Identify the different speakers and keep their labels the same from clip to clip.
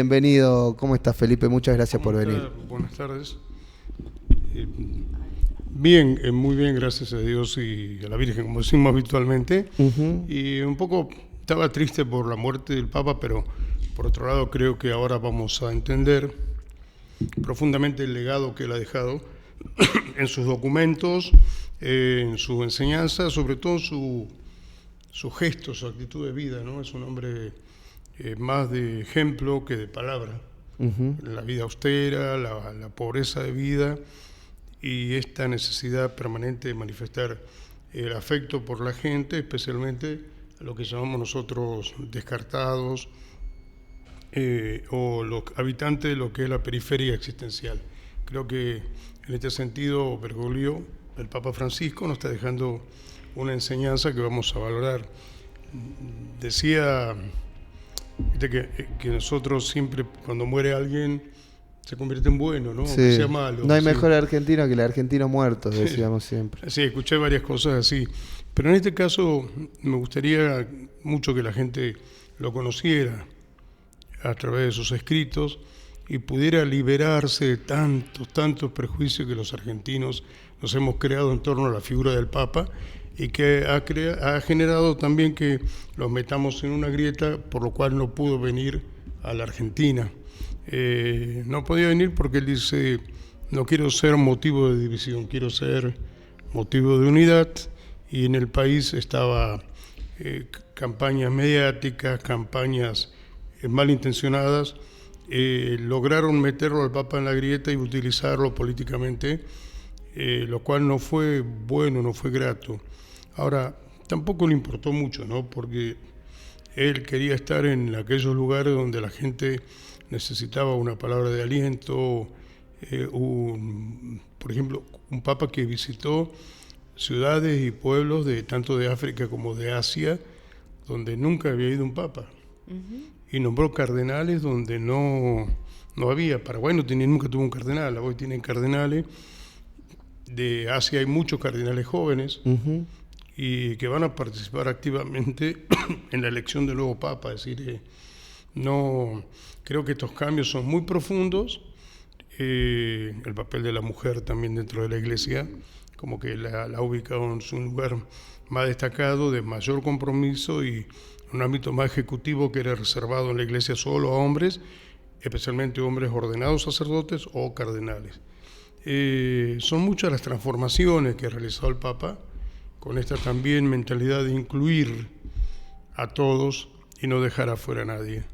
Speaker 1: Bienvenido, ¿cómo estás, Felipe? Muchas gracias
Speaker 2: ¿Cómo
Speaker 1: por
Speaker 2: está?
Speaker 1: venir.
Speaker 2: Buenas tardes. Eh, Bien, muy bien, gracias a Dios y a la Virgen, como decimos habitualmente.
Speaker 1: Ujú.
Speaker 2: Y un poco estaba triste por la muerte del Papa, pero por otro lado creo que ahora vamos a entender profundamente el legado que él ha dejado en sus documentos, en su enseñanza, sobre todo su gesto, su actitud de vida, ¿no? Es un hombre más de ejemplo que de palabra.
Speaker 1: Ujú.
Speaker 2: La vida austera, la pobreza de vida y esta necesidad permanente de manifestar el afecto por la gente, especialmente a lo que llamamos nosotros descartados o los habitantes de lo que es la periferia existencial. Creo que en este sentido Bergoglio, el Papa Francisco, nos está dejando una enseñanza que vamos a valorar. Decía que nosotros siempre cuando muere alguien se convierte en bueno, ¿no? Aunque
Speaker 1: Sí.
Speaker 2: sea malo.
Speaker 1: No hay
Speaker 2: Sí.
Speaker 1: mejor argentino que el argentino muerto, decíamos siempre.
Speaker 2: Sí, escuché varias cosas así. Pero en este caso me gustaría mucho que la gente lo conociera a través de sus escritos y pudiera liberarse de tantos prejuicios que los argentinos nos hemos creado en torno a la figura del Papa y que ha generado también que los metamos en una grieta, por lo cual no pudo venir a la Argentina. No podía venir porque él dice, no quiero ser motivo de división, quiero ser motivo de unidad, y en el país estaba campañas mediáticas, campañas malintencionadas, lograron meterlo al Papa en la grieta y utilizarlo políticamente, lo cual no fue bueno, no fue grato. Ahora, tampoco le importó mucho, ¿no? Porque él quería estar en aquellos lugares donde la gente necesitaba una palabra de aliento, por ejemplo, un papa que visitó ciudades y pueblos de tanto de África como de Asia, donde nunca había ido un papa, y nombró cardenales donde no había. Paraguay nunca tuvo un cardenal, hoy tienen cardenales. De Asia hay muchos cardenales jóvenes
Speaker 1: Ujú.
Speaker 2: y que van a participar activamente en la elección del nuevo papa. Es decir, no creo que estos cambios son muy profundos. El papel de la mujer también dentro de la iglesia, como que la ha ubicado en un lugar más destacado, de mayor compromiso y un ámbito más ejecutivo que era reservado en la iglesia solo a hombres, especialmente hombres ordenados sacerdotes o cardenales. Son muchas las transformaciones que ha realizado el Papa, con esta también mentalidad de incluir a todos y no dejar afuera a nadie.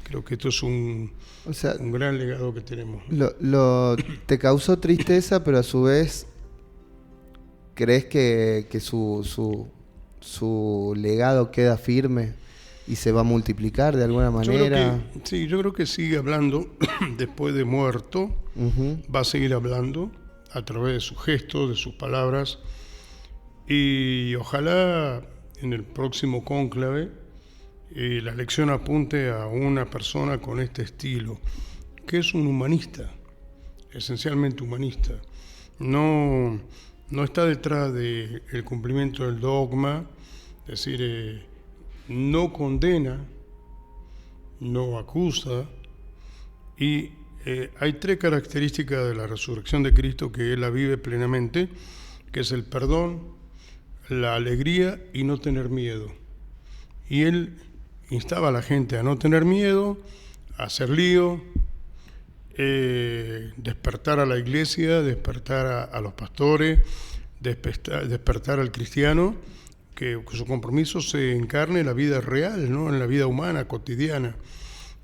Speaker 2: Creo que esto es un
Speaker 1: O sea,
Speaker 2: gran legado que tenemos.
Speaker 1: te causó tristeza, pero a su vez, ¿crees que su legado queda firme y se va a multiplicar de alguna manera?
Speaker 2: Yo creo que sigue hablando después de muerto,
Speaker 1: Ujú.
Speaker 2: va a seguir hablando a través de sus gestos, de sus palabras, y ojalá en el próximo cónclave la elección apunte a una persona con este estilo, que es un humanista, esencialmente humanista. No está detrás del cumplimiento del dogma, es decir, no condena, no acusa, y hay tres características de la resurrección de Cristo que él la vive plenamente, que es el perdón, la alegría y no tener miedo. Y él instaba a la gente a no tener miedo, a hacer lío, despertar a la iglesia, despertar a los pastores, despertar al cristiano, que su compromiso se encarne en la vida real, ¿no? En la vida humana, cotidiana.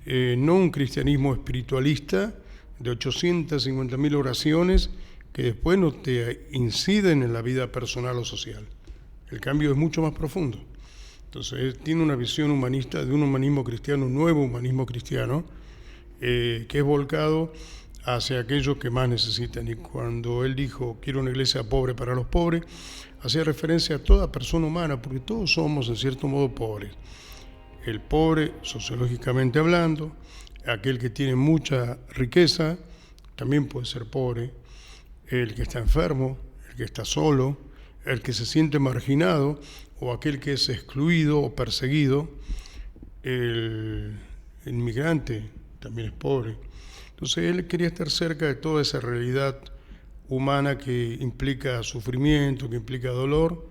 Speaker 2: No un cristianismo espiritualista de 850.000 oraciones que después no te inciden en la vida personal o social. El cambio es mucho más profundo. Entonces, él tiene una visión humanista de un humanismo cristiano, un nuevo humanismo cristiano, que es volcado hacia aquellos que más necesitan. Y cuando él dijo, quiero una iglesia pobre para los pobres, hacía referencia a toda persona humana, porque todos somos en cierto modo pobres. El pobre, sociológicamente hablando, aquel que tiene mucha riqueza, también puede ser pobre. El que está enfermo, el que está solo, el que se siente marginado o aquel que es excluido o perseguido, inmigrante, también es pobre. Entonces él quería estar cerca de toda esa realidad humana que implica sufrimiento, que implica dolor,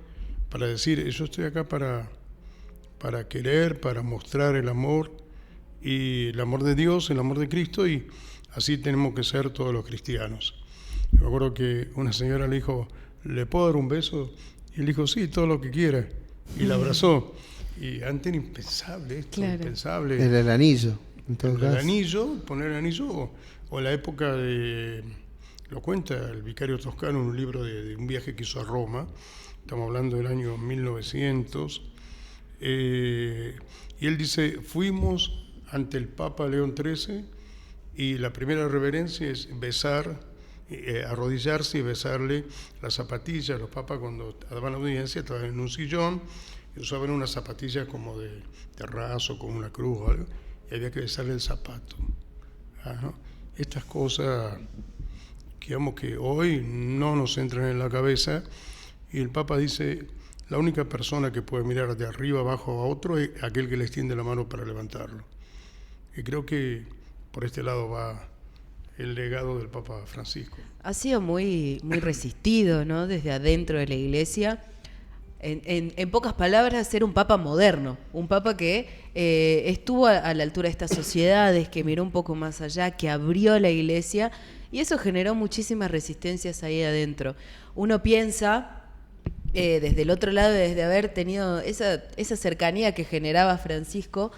Speaker 2: para decir, yo estoy acá para querer, para mostrar el amor, y el amor de Dios, el amor de Cristo, y así tenemos que ser todos los cristianos. Yo me acuerdo que una señora le dijo, ¿le puedo dar un beso? Y él dijo, sí, todo lo que quiera, y la abrazó. Y antes era impensable esto,
Speaker 1: claro.
Speaker 2: Impensable.
Speaker 1: Era el anillo.
Speaker 2: El anillo, poner el anillo, o la época de, lo cuenta el vicario toscano en un libro de un viaje que hizo a Roma, estamos hablando del año 1900, y él dice, fuimos ante el Papa León XIII y la primera reverencia es besar, arrodillarse y besarle las zapatillas. Los papas cuando daban audiencia estaban en un sillón y usaban unas zapatillas como de raso, con una cruz o algo, y había que besarle el zapato. ¿No? Estas cosas, digamos que hoy no nos entran en la cabeza, y el Papa dice, la única persona que puede mirar de arriba abajo a otro es aquel que le extiende la mano para levantarlo. Y creo que por este lado va el legado del Papa Francisco.
Speaker 3: Ha sido muy resistido, ¿no? Desde adentro de la Iglesia. En pocas palabras, ser un papa moderno, un papa que estuvo a la altura de estas sociedades, que miró un poco más allá, que abrió la Iglesia, y eso generó muchísimas resistencias ahí adentro. Uno piensa, desde el otro lado, desde haber tenido esa cercanía que generaba Francisco,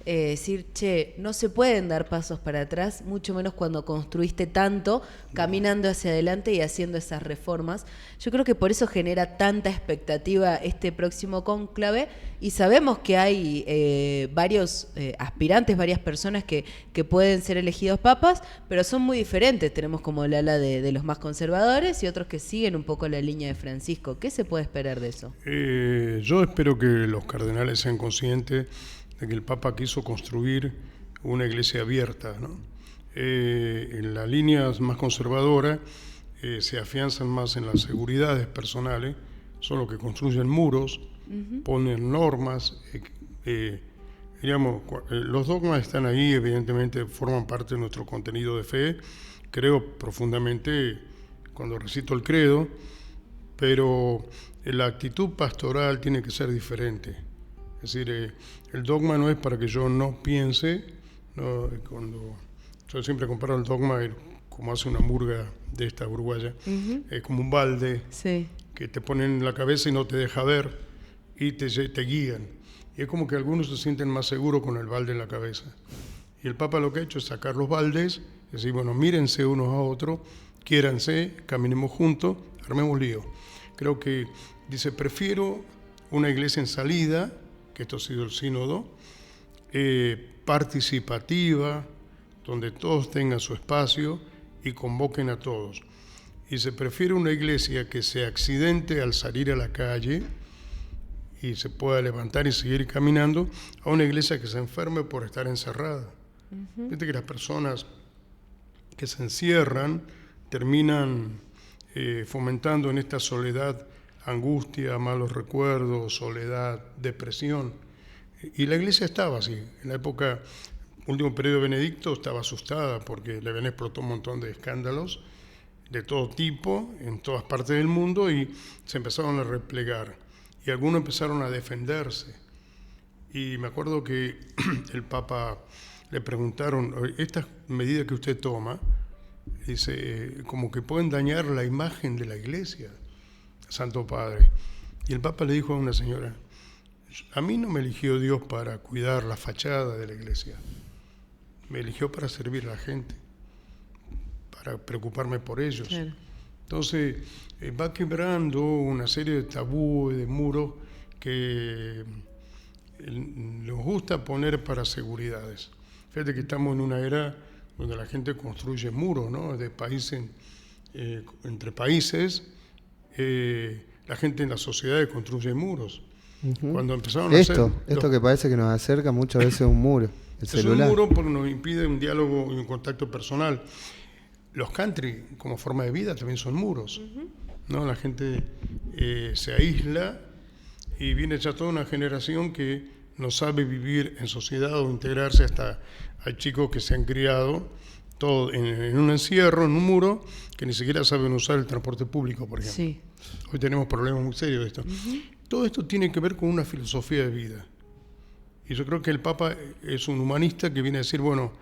Speaker 3: decir, che, no se pueden dar pasos para atrás, mucho menos cuando construiste tanto, caminando hacia adelante y haciendo esas reformas. Yo creo que por eso genera tanta expectativa este próximo cónclave, y sabemos que hay varios aspirantes, varias personas que pueden ser elegidos papas, pero son muy diferentes. Tenemos como el ala de los más conservadores y otros que siguen un poco la línea de Francisco. ¿Qué se puede esperar de eso?
Speaker 2: Yo espero que los cardenales sean conscientes de que el Papa quiso construir una iglesia abierta, ¿no? En las líneas más conservadoras se afianzan más en las seguridades personales, son los que construyen muros, ponen normas, los dogmas están ahí, evidentemente forman parte de nuestro contenido de fe, creo profundamente cuando recito el credo, pero la actitud pastoral tiene que ser diferente. Es decir, el dogma no es para que yo no piense, ¿no? Yo siempre comparo el dogma como hace una murga de esta uruguaya, es como un balde,
Speaker 3: sí,
Speaker 2: que te ponen en la cabeza y no te deja ver, y te guían. Y es como que algunos se sienten más seguros con el balde en la cabeza. Y el Papa lo que ha hecho es sacar los baldes, y decir, bueno, mírense unos a otros, quiéranse, caminemos juntos, armemos lío. Creo que, dice, prefiero una iglesia en salida, que esto ha sido el sínodo, participativa, donde todos tengan su espacio y convoquen a todos. Y se prefiere una iglesia que se accidente al salir a la calle y se pueda levantar y seguir caminando, a una iglesia que se enferme por estar encerrada. Fíjate que las personas que se encierran terminan fomentando en esta soledad angustia, malos recuerdos, soledad, depresión. Y la iglesia estaba así. En la época, último periodo de Benedicto, estaba asustada porque le habían explotado un montón de escándalos de todo tipo en todas partes del mundo, y se empezaron a replegar. Y algunos empezaron a defenderse. Y me acuerdo que el Papa le preguntaron, estas medidas que usted toma, dice, como que pueden dañar la imagen de la iglesia, Santo Padre. Y el Papa le dijo a una señora, a mí no me eligió Dios para cuidar la fachada de la iglesia, me eligió para servir a la gente, para preocuparme por ellos. Claro. Entonces va quebrando una serie de tabúes, de muros que nos gusta poner para seguridades. Fíjate que estamos en una era donde la gente construye muros, ¿no? De países, entre países, la gente en las sociedades construye muros. Cuando empezaron a hacer
Speaker 1: esto que parece que nos acerca muchas veces a un muro, el celular.
Speaker 2: Es un muro porque nos impide un diálogo y un contacto personal. Los country, como forma de vida, también son muros, ¿no? La gente se aísla y viene ya toda una generación que no sabe vivir en sociedad o integrarse. Hasta hay chicos que se han criado todo en un encierro, en un muro, que ni siquiera saben usar el transporte público, por ejemplo.
Speaker 3: Sí.
Speaker 2: Hoy tenemos problemas muy serios de esto. Todo esto tiene que ver con una filosofía de vida. Y yo creo que el Papa es un humanista que viene a decir, bueno,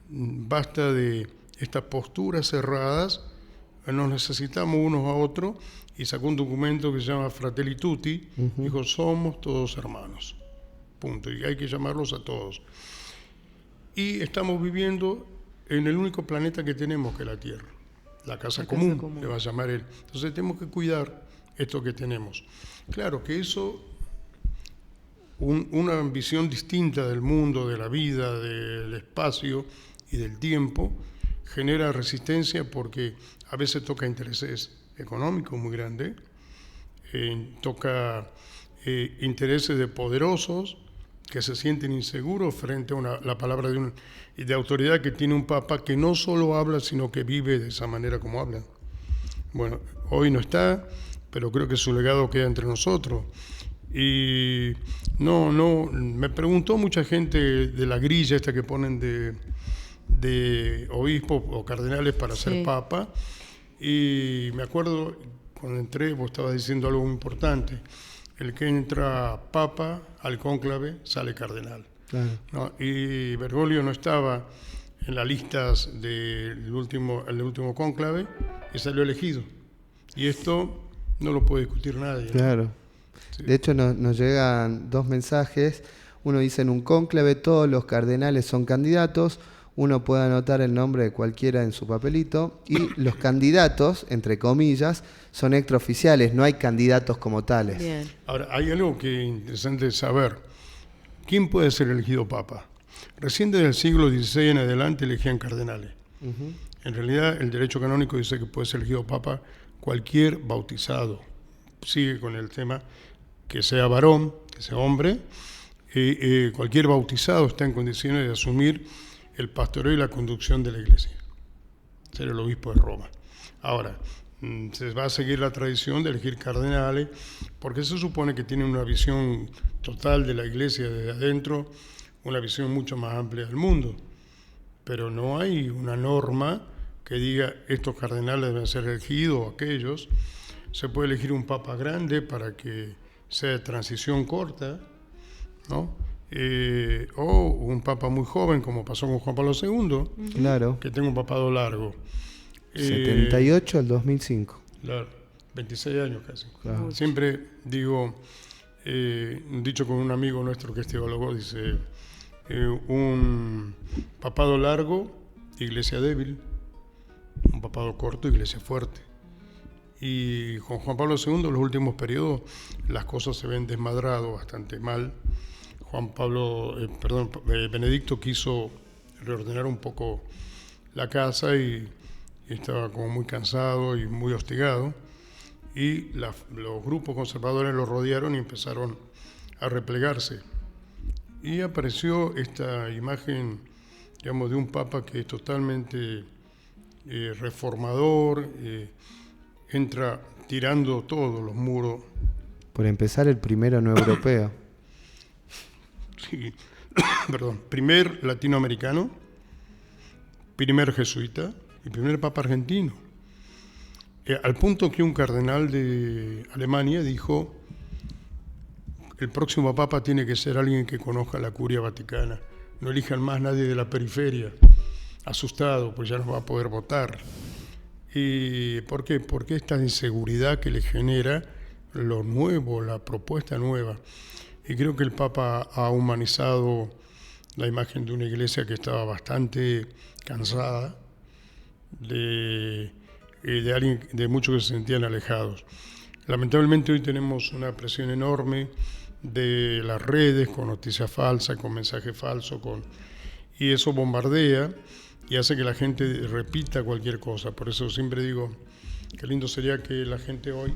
Speaker 2: basta de estas posturas cerradas, nos necesitamos unos a otros, y sacó un documento que se llama Fratelli Tutti, dijo, somos todos hermanos, punto, y hay que llamarlos a todos. Y estamos viviendo en el único planeta que tenemos, que es la Tierra, la casa común, le va a llamar él. Entonces tenemos que cuidar esto que tenemos. Claro que eso, una visión distinta del mundo, de la vida, del espacio y del tiempo, genera resistencia porque a veces toca intereses económicos muy grandes, toca intereses de poderosos que se sienten inseguros frente a la palabra de autoridad que tiene un Papa que no solo habla, sino que vive de esa manera como habla. Bueno, hoy no está, pero creo que su legado queda entre nosotros. Y me preguntó mucha gente de la grilla esta que ponen de obispos o cardenales para ser Papa, y me acuerdo cuando entré, vos estabas diciendo algo muy importante, el que entra Papa al cónclave sale cardenal.
Speaker 1: Claro.
Speaker 2: ¿No? Y Bergoglio no estaba en las listas del último cónclave y salió elegido. Y esto no lo puede discutir nadie, ¿no?
Speaker 1: Claro. Sí. De hecho, nos llegan 2 mensajes. Uno dice, en un cónclave todos los cardenales son candidatos. Uno puede anotar el nombre de cualquiera en su papelito. Y los candidatos, entre comillas, son extraoficiales. No hay candidatos como tales.
Speaker 3: Bien.
Speaker 2: Ahora, hay algo que es interesante saber. ¿Quién puede ser elegido papa? Recién desde el siglo XVI en adelante elegían cardenales. En realidad, el derecho canónico dice que puede ser elegido papa cualquier bautizado. Sigue con el tema que sea varón, que sea hombre. Cualquier bautizado está en condiciones de asumir el pastoreo y la conducción de la iglesia, ser el obispo de Roma. Ahora, se va a seguir la tradición de elegir cardenales, porque se supone que tienen una visión total de la iglesia desde adentro, una visión mucho más amplia del mundo, pero no hay una norma que diga estos cardenales deben ser elegidos o aquellos. Se puede elegir un papa grande para que sea de transición corta, ¿no? O un papa muy joven, como pasó con Juan Pablo II,
Speaker 1: Claro.
Speaker 2: que tenga un papado largo.
Speaker 1: 78 al 2005.
Speaker 2: Claro, 26 años casi.
Speaker 1: Claro.
Speaker 2: Siempre digo, dicho con un amigo nuestro que es teólogo, dice, un papado largo, iglesia débil, un papado corto, iglesia fuerte. Y con Juan Pablo II, en los últimos periodos, las cosas se ven desmadrado bastante mal. Benedicto quiso reordenar un poco la casa y estaba como muy cansado y muy hostigado, y los grupos conservadores lo rodearon y empezaron a replegarse. Y apareció esta imagen, digamos, de un papa que es totalmente reformador, entra tirando todos los muros.
Speaker 1: Por empezar, el primero no europeo.
Speaker 2: Sí, perdón, primer latinoamericano, primer jesuita y primer papa argentino. Al punto que un cardenal de Alemania dijo, el próximo papa tiene que ser alguien que conozca la curia vaticana, no elijan más nadie de la periferia, asustado, pues ya no va a poder votar. ¿Y por qué? Porque esta inseguridad que le genera lo nuevo, la propuesta nueva. Y creo que el Papa ha humanizado la imagen de una iglesia que estaba bastante cansada, de muchos que se sentían alejados. Lamentablemente hoy tenemos una presión enorme de las redes con noticias falsas, con mensajes falsos, y eso bombardea y hace que la gente repita cualquier cosa. Por eso siempre digo, qué lindo sería que la gente hoy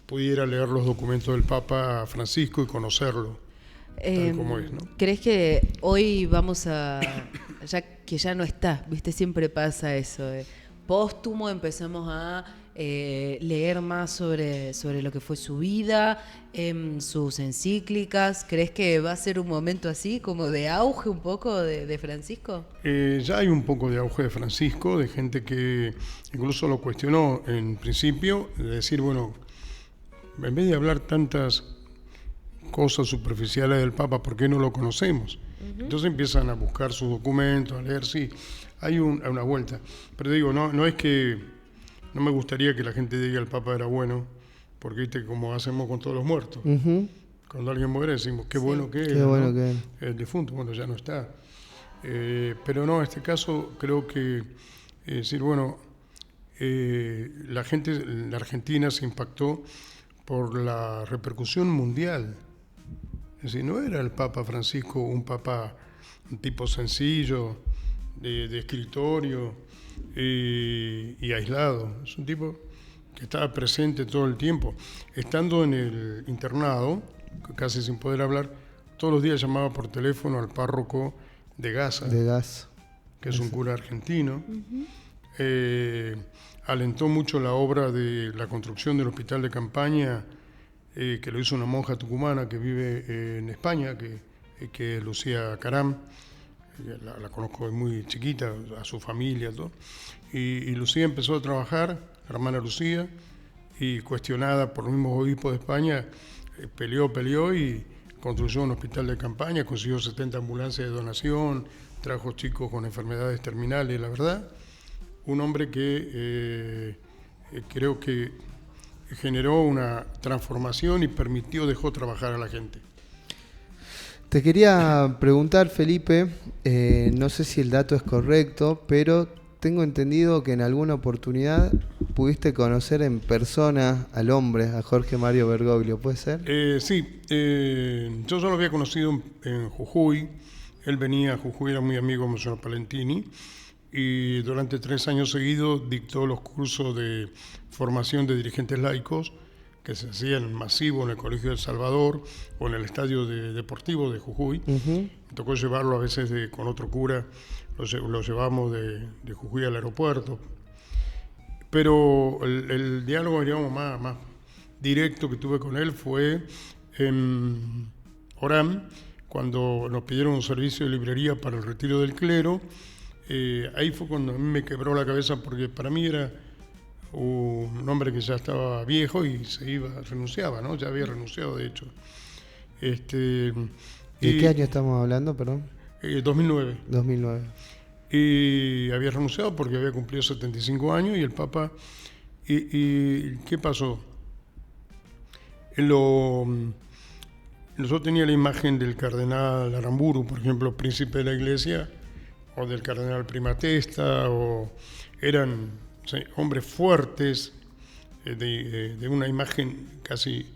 Speaker 2: pudiera leer los documentos del Papa Francisco y conocerlo tal como es, ¿no?
Speaker 3: ¿Crees que hoy vamos a, ya que ya no está, viste, siempre pasa eso, póstumo empezamos a leer más sobre lo que fue su vida, sus encíclicas? ¿Crees que va a ser un momento así, como de auge un poco de Francisco?
Speaker 2: Ya hay un poco de auge de Francisco, de gente que incluso lo cuestionó en principio, de decir, bueno, en vez de hablar tantas cosas superficiales del Papa, ¿por qué no lo conocemos? Entonces empiezan a buscar sus documentos, a leer, sí, hay una vuelta. Pero digo, no es que... No me gustaría que la gente diga el Papa era bueno, porque viste como hacemos con todos los muertos. Cuando alguien muere decimos, qué bueno que era,
Speaker 1: bueno,
Speaker 2: ¿no?
Speaker 1: que
Speaker 2: El difunto, bueno, ya no está. Pero no, en este caso creo que decir, bueno, la gente, la Argentina se impactó por la repercusión mundial. Es decir, no era el Papa Francisco un tipo sencillo, de escritorio y aislado. Es un tipo que estaba presente todo el tiempo. Estando en el internado, casi sin poder hablar, todos los días llamaba por teléfono al párroco de Gaza, que es un cura argentino. Alentó mucho la obra de la construcción del hospital de campaña, que lo hizo una monja tucumana que vive en España, que es Lucía Caram. La conozco de muy chiquita, a su familia, todo. Y Lucía empezó a trabajar, la hermana Lucía, y cuestionada por los mismos obispos de España, peleó y construyó un hospital de campaña, consiguió 70 ambulancias de donación, trajo chicos con enfermedades terminales, la verdad. Un hombre que creo que generó una transformación y dejó trabajar a la gente.
Speaker 1: Te quería preguntar, Felipe, no sé si el dato es correcto, pero tengo entendido que en alguna oportunidad pudiste conocer en persona al hombre, a Jorge Mario Bergoglio, ¿puede ser?
Speaker 2: Sí, yo solo había conocido en Jujuy. Él venía a Jujuy, era muy amigo de Monseñor Palentini, y durante 3 años seguidos dictó los cursos de formación de dirigentes laicos que se hacían masivo en el Colegio del Salvador o en el estadio deportivo de Jujuy. Me tocó llevarlo a veces con otro cura, lo llevamos de Jujuy al aeropuerto. Pero el diálogo, digamos, más directo que tuve con él fue en Orán, cuando nos pidieron un servicio de librería para el retiro del clero. Ahí fue cuando a mí me quebró la cabeza, porque para mí era un hombre que ya estaba viejo y renunciaba, ¿no? Ya había renunciado, de hecho.
Speaker 1: ¿De qué año estamos hablando, perdón?
Speaker 2: 2009.
Speaker 1: 2009.
Speaker 2: Y había renunciado porque había cumplido 75 años y el Papa... ¿Y qué pasó? Nosotros tenía la imagen del cardenal Aramburu, por ejemplo, príncipe de la Iglesia, o del cardenal Primatesta, o eran hombres fuertes, de una imagen casi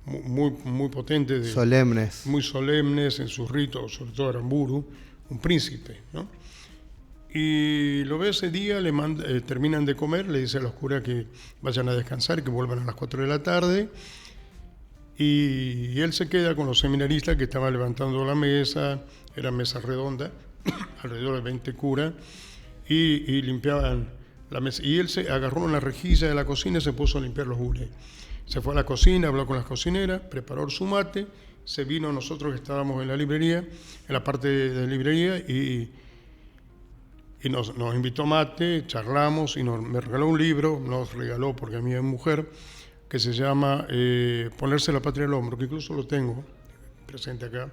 Speaker 2: muy potente.
Speaker 1: Solemnes.
Speaker 2: Muy solemnes en sus ritos, sobre todo Aramburu, un príncipe, ¿no? Y lo ve ese día, terminan de comer, le dice a los curas que vayan a descansar, que vuelvan a las 4 de la tarde, y él se queda con los seminaristas que estaban levantando la mesa, era mesa redonda, alrededor de 20 curas, y limpiaban la mesa. Y él se agarró una rejilla de la cocina y se puso a limpiar los gules. Se fue a la cocina, habló con las cocineras, preparó su mate, se vino nosotros que estábamos en la librería, en la parte de librería, y nos invitó a mate, charlamos, y me regaló un libro, nos regaló porque a mí es mujer, que se llama Ponerse la patria al hombro, que incluso lo tengo presente acá.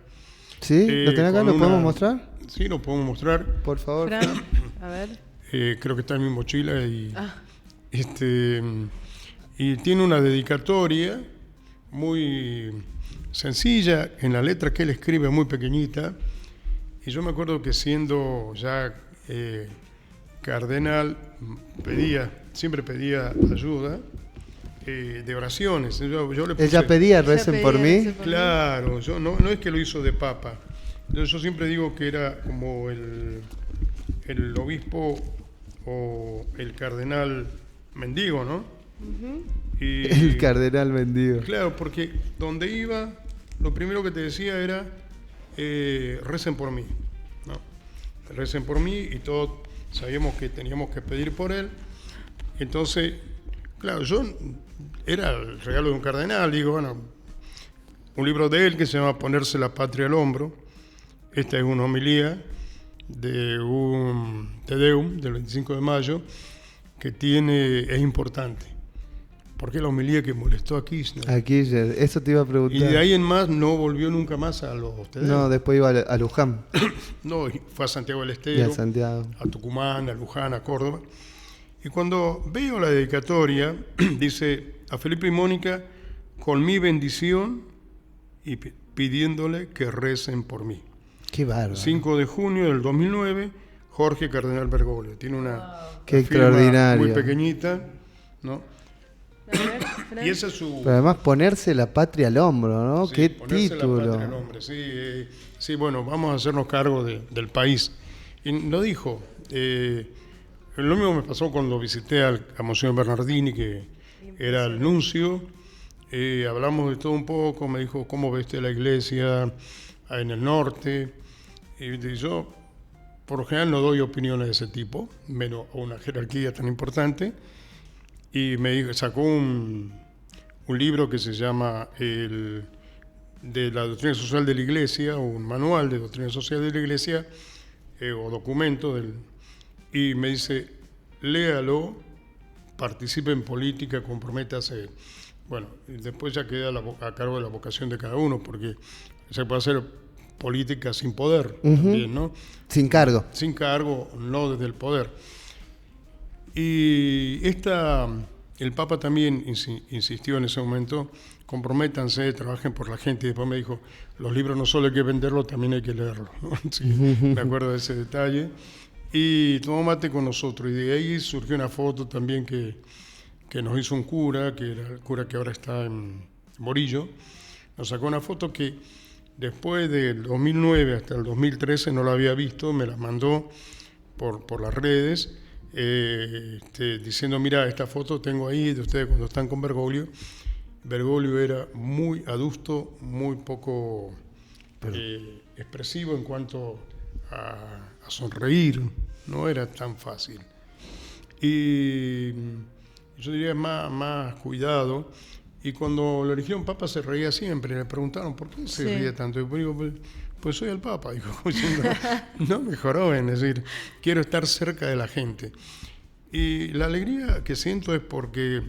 Speaker 1: ¿Sí? ¿Lo tenés acá? ¿Lo podemos mostrar?
Speaker 2: Sí, lo podemos mostrar.
Speaker 1: Por favor.
Speaker 3: Fran, a ver.
Speaker 2: Creo que está en mi mochila y tiene una dedicatoria muy sencilla, en la letra que él escribe muy pequeñita, y yo me acuerdo que siendo ya cardenal siempre pedía ayuda de oraciones. Yo le puse,
Speaker 1: ella pedía, recen por mí.
Speaker 2: Claro, no es que lo hizo de papa. Yo siempre digo que era como el obispo o el cardenal mendigo, ¿no?
Speaker 1: El cardenal mendigo.
Speaker 2: Claro, porque donde iba, lo primero que te decía era recen por mí, ¿no? Recen por mí, y todos sabíamos que teníamos que pedir por él. Entonces, Claro, era el regalo de un cardenal, digo, bueno, un libro de él que se llama Ponerse la patria al hombro. Esta es una homilía de un Te Deum del 25 de mayo que es importante, porque es la homilía que molestó a Kirchner.
Speaker 1: A Kirchner, eso te iba a preguntar.
Speaker 2: Y de ahí en más no volvió nunca más a los Te Deum.
Speaker 1: No, después iba a Luján.
Speaker 2: No, fue a Santiago del
Speaker 1: Y
Speaker 2: Estero,
Speaker 1: a Santiago.
Speaker 2: a Tucumán, a Luján, a Córdoba. Y cuando veo la dedicatoria, dice a Felipe y Mónica, con mi bendición y pidiéndole que recen por mí.
Speaker 1: Qué bárbaro.
Speaker 2: 5 de junio del 2009, Jorge Cardenal Bergoglio. Tiene una
Speaker 1: Qué
Speaker 2: firma
Speaker 1: extraordinario.
Speaker 2: muy pequeñita, ¿no?
Speaker 3: A ver, Fran.
Speaker 2: Y esa es su...
Speaker 1: Pero además ponerse la patria al hombro, ¿no?
Speaker 2: Sí,
Speaker 1: Qué
Speaker 2: ponerse
Speaker 1: título.
Speaker 2: la patria al hombre, sí, sí, bueno, vamos a hacernos cargo del país. Y lo dijo. Lo mismo me pasó cuando visité a Monseñor Bernardini, que era el nuncio. Hablamos de todo un poco, me dijo, ¿cómo ves la iglesia en el norte? Y yo, por lo general, no doy opiniones de ese tipo, menos a una jerarquía tan importante. Y me dijo, sacó un libro que se llama de la doctrina social de la Iglesia, o un manual de doctrina social de la Iglesia, o documento, y me dice, léalo, participe en política, comprométase. Bueno, y después ya queda a cargo de la vocación de cada uno, porque se puede hacer política sin poder, también, ¿no?
Speaker 1: Sin cargo.
Speaker 2: Sin cargo, no desde el poder. Y el Papa también insistió en ese momento, comprométanse, trabajen por la gente. Y después me dijo, los libros no solo hay que venderlos, también hay que leerlos, ¿no? Sí, me acuerdo de ese detalle. Y tomó mate con nosotros. Y de ahí surgió una foto también que nos hizo un cura, que era el cura que ahora está en Morillo. Nos sacó una foto que después del 2009 hasta el 2013 no la había visto, me la mandó por las redes, diciendo, mira, esta foto tengo ahí de ustedes cuando están con Bergoglio. Bergoglio era muy adusto, muy poco expresivo en cuanto a sonreír, no era tan fácil. Y yo diría más cuidado. Y cuando lo eligieron Papa se reía siempre, le preguntaron, ¿por qué se ríe tanto? Y yo digo, pues soy el Papa, dijo, no mejoró, es decir, quiero estar cerca de la gente. Y la alegría que siento es porque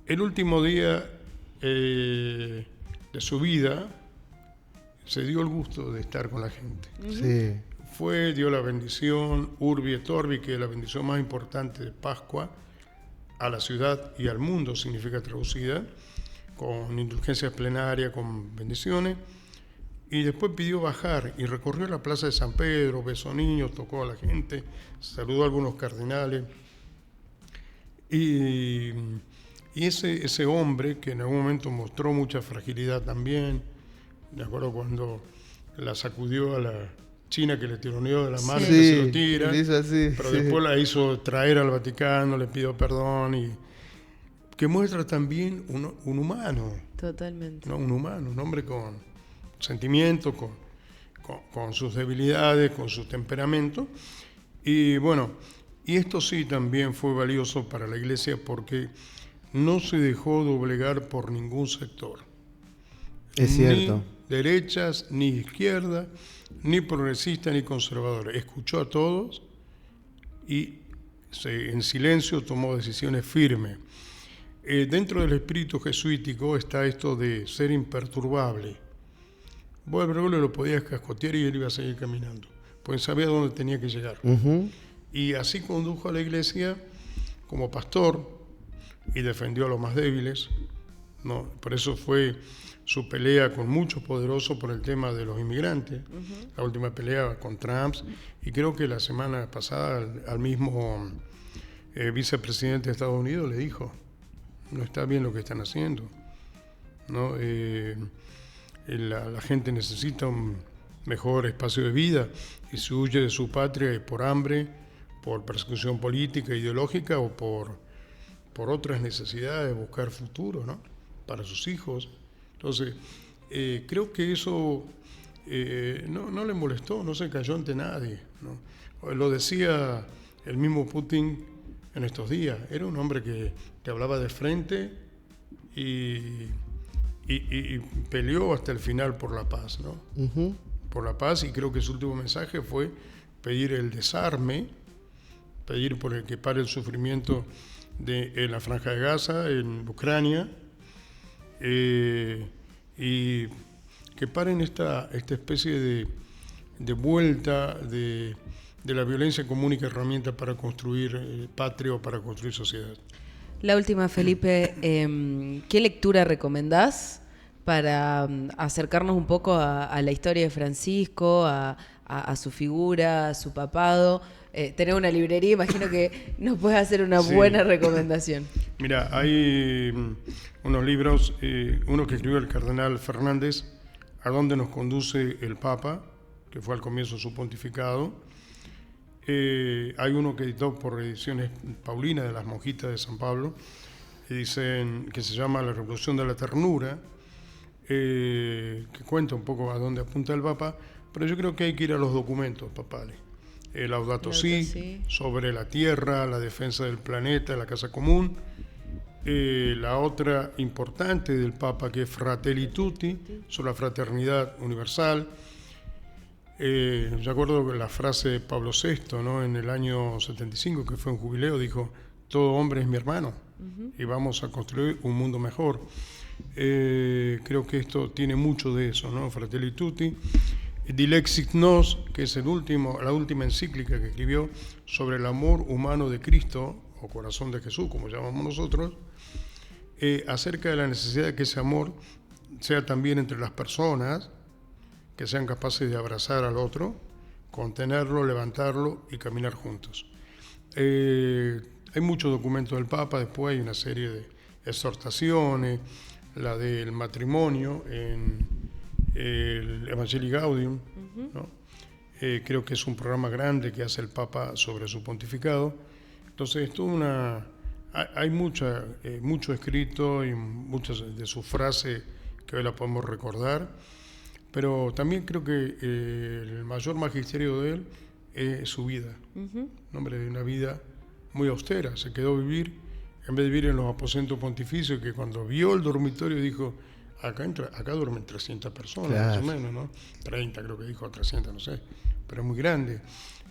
Speaker 2: el último día de su vida se dio el gusto de estar con la gente.
Speaker 1: Sí.
Speaker 2: Dio la bendición, Urbi et Orbi, que es la bendición más importante de Pascua, a la ciudad y al mundo, significa traducida, con indulgencias plenarias, con bendiciones, y después pidió bajar y recorrió la plaza de San Pedro, besó niños, tocó a la gente, saludó a algunos cardenales, y ese hombre que en algún momento mostró mucha fragilidad también, de acuerdo cuando la sacudió a la China que le tironeó de la mano,
Speaker 1: sí,
Speaker 2: que se lo tira, pero
Speaker 1: sí.
Speaker 2: después la hizo traer al Vaticano, le pidió perdón, y que muestra también un humano.
Speaker 3: Totalmente.
Speaker 2: ¿No? Un humano, un hombre con sentimiento, con sus debilidades, con su temperamento. Y bueno, y esto sí también fue valioso para la Iglesia porque no se dejó doblegar por ningún sector.
Speaker 1: Es cierto.
Speaker 2: Ni derechas, ni izquierdas, ni progresistas, ni conservadores. Escuchó a todos y en silencio tomó decisiones firmes. Dentro del espíritu jesuítico está esto de ser imperturbable. Vos al Bergoglio lo podías cascotear y él iba a seguir caminando, porque sabía dónde tenía que llegar. Y así condujo a la Iglesia como pastor y defendió a los más débiles, ¿no? Por eso fue su pelea con muchos poderosos por el tema de los inmigrantes, la última pelea con Trump, y creo que la semana pasada al mismo vicepresidente de Estados Unidos le dijo, no está bien lo que están haciendo, ¿no? La gente necesita un mejor espacio de vida y se huye de su patria por hambre, por persecución política, ideológica o por otras necesidades de buscar futuro, ¿no? Para sus hijos. Entonces, creo que eso no le molestó, no se cayó ante nadie, ¿no? Lo decía el mismo Putin en estos días. Era un hombre que hablaba de frente y peleó hasta el final por la paz, ¿no?
Speaker 1: Ujú.
Speaker 2: Por la paz, y creo que su último mensaje fue pedir el desarme, pedir por el que pare el sufrimiento en la Franja de Gaza, en Ucrania, y que paren esta especie de vuelta de la violencia como única herramienta para construir patria o para construir sociedad.
Speaker 3: La última, Felipe, ¿qué lectura recomendás para acercarnos un poco a la historia de Francisco, a su figura, a su papado? Tenés una librería, imagino que nos puedes hacer una buena recomendación.
Speaker 2: Mira, hay unos libros, uno que escribió el cardenal Fernández, A dónde nos conduce el Papa, que fue al comienzo de su pontificado. Hay uno que editó por Ediciones Paulina, de las monjitas de San Pablo, que se llama La Revolución de la Ternura, que cuenta un poco a dónde apunta el Papa, pero yo creo que hay que ir a los documentos papales. Laudato Si, sobre la tierra, la defensa del planeta, la casa común. La otra importante del Papa, que es Fratelli Tutti, sobre la fraternidad universal. Yo acuerdo que la frase de Pablo VI, ¿no? En el año 75, que fue un jubileo, dijo: todo hombre es mi hermano, y vamos a construir un mundo mejor. Creo que esto tiene mucho de eso, ¿no? Fratelli Tutti. Dilexit Nos, que es la última encíclica que escribió sobre el amor humano de Cristo, o corazón de Jesús, como llamamos nosotros, acerca de la necesidad de que ese amor sea también entre las personas, que sean capaces de abrazar al otro, contenerlo, levantarlo y caminar juntos. Hay muchos documentos del Papa, después hay una serie de exhortaciones, la del matrimonio en el Evangelii Gaudium, ¿no? Creo que es un programa grande que hace el Papa sobre su pontificado. Entonces, hay mucho escrito y muchas de sus frases que hoy la podemos recordar, pero también creo que el mayor magisterio de él es su vida. Un hombre de una vida muy austera. Se quedó a vivir, en vez de vivir en los aposentos pontificios, que cuando vio el dormitorio dijo: acá duermen 300 personas, claro, más o menos, ¿no? 30 creo que dijo, 300, no sé, pero es muy grande.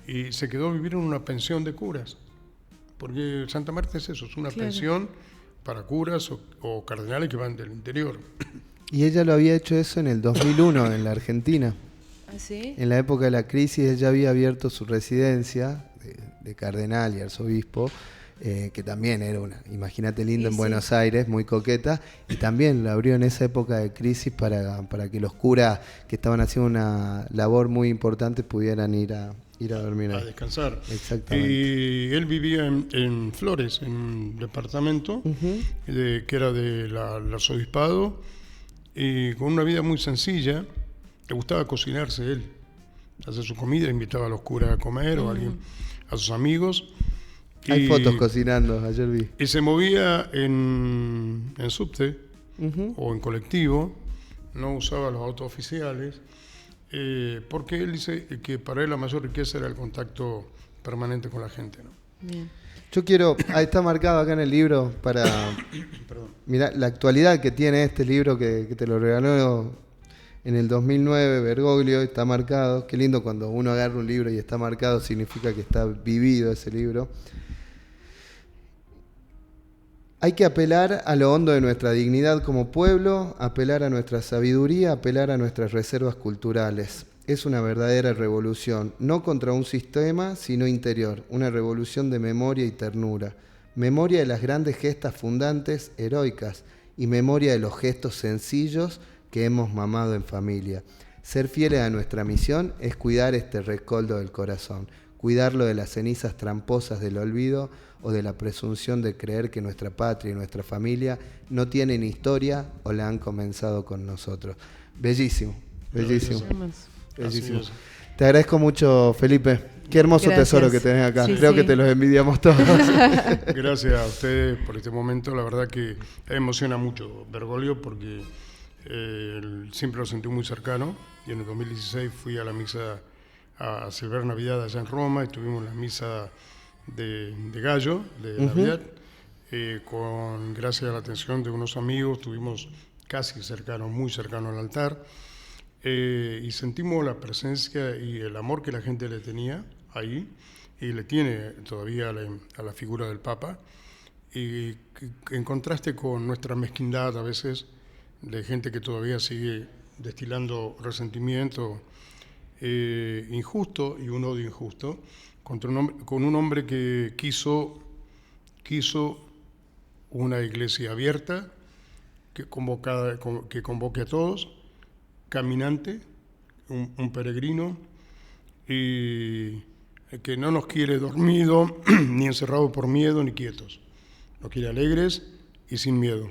Speaker 2: Y se quedó a vivir en una pensión de curas, porque Santa Marta es eso, es una pensión para curas o cardenales que van del interior.
Speaker 1: Y ella lo había hecho eso en el 2001 en la Argentina.
Speaker 3: ¿Ah, sí?
Speaker 1: En la época de la crisis ella había abierto su residencia de cardenal y arzobispo, que también era imagínate, linda en Buenos Aires, muy coqueta, y también la abrió en esa época de crisis para que los curas que estaban haciendo una labor muy importante pudieran ir a dormir ahí.
Speaker 2: A descansar.
Speaker 1: Exactamente.
Speaker 2: Y él vivía en Flores, en un departamento que era del arzobispado, y con una vida muy sencilla. Le gustaba cocinarse él, hacer su comida, invitaba a los curas a comer o a sus amigos.
Speaker 1: Hay fotos cocinando, ayer vi.
Speaker 2: Y se movía en subte o en colectivo, no usaba los autos oficiales, porque él dice que para él la mayor riqueza era el contacto permanente con la gente, ¿no?
Speaker 3: Bien.
Speaker 1: Yo quiero, está marcado acá en el libro para mirá la actualidad que tiene este libro que te lo regaló en el 2009 Bergoglio, está marcado. Qué lindo cuando uno agarra un libro y está marcado, significa que está vivido ese libro. Hay que apelar a lo hondo de nuestra dignidad como pueblo, apelar a nuestra sabiduría, apelar a nuestras reservas culturales. Es una verdadera revolución, no contra un sistema, sino interior, una revolución de memoria y ternura, memoria de las grandes gestas fundantes, heroicas, y memoria de los gestos sencillos que hemos mamado en familia. Ser fieles a nuestra misión es cuidar este rescoldo del corazón, cuidarlo de las cenizas tramposas del olvido o de la presunción de creer que nuestra patria y nuestra familia no tienen historia o la han comenzado con nosotros. Bellísimo, bellísimo. Bellísimo. Te agradezco mucho, Felipe. Qué hermoso tesoro que tenés acá.
Speaker 3: Sí,
Speaker 1: Creo que te los envidiamos todos.
Speaker 2: Gracias a ustedes por este momento. La verdad que emociona mucho Bergoglio porque siempre lo sentí muy cercano. Y en el 2016 fui a la misa a celebrar Navidad allá en Roma y tuvimos la misa de Gallo, de Navidad, gracias a la atención de unos amigos, estuvimos casi muy cercano al altar, y sentimos la presencia y el amor que la gente le tenía ahí, y le tiene todavía a la figura del Papa, y en contraste con nuestra mezquindad a veces, de gente que todavía sigue destilando resentimiento injusto y un odio injusto, con un hombre que quiso una iglesia abierta, que convoque a todos, caminante, un peregrino, y que no nos quiere dormido, ni encerrado por miedo, ni quietos. Nos quiere alegres y sin miedo.